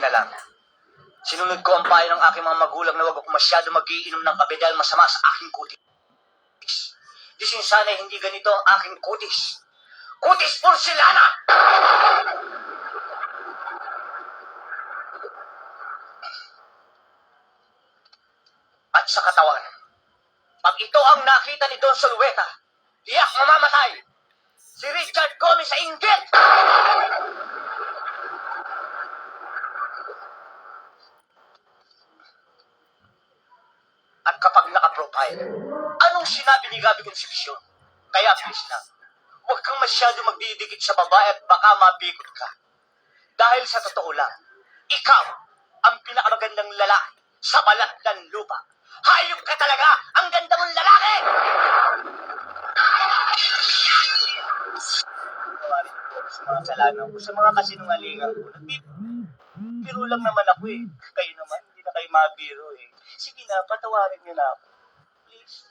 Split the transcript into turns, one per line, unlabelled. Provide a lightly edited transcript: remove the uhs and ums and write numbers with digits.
na lang. Sinunod ko ang payo ng aking mga magulang na huwag ako masyado mag-iinom ng kape dahil masama sa aking kutis. Di sana hindi ganito ang aking kutis. Kutis porcelana! At sa katawan, pag ito ang nakita ni Don Solueta, tiyak mamamatay! Si Richard Gomez sa inggit! At kapag naka-profile, anong sinabi ni Gabi Concepcion? Kaya please na, huwag kang masyado magdidikit sa babae at baka mabikot ka. Dahil sa totoo lang, ikaw ang pinakamagandang lalaki sa balat ng lupa. Hayop ka talaga! Ang ganda mong lalaki! Sa mga kasalanan ko, sa mga kasinungalingan ko, nagbibiro lang naman ako eh. Kayo naman, hindi na kayo mabiro eh. Sige na, patawarin niyo na ako. Please.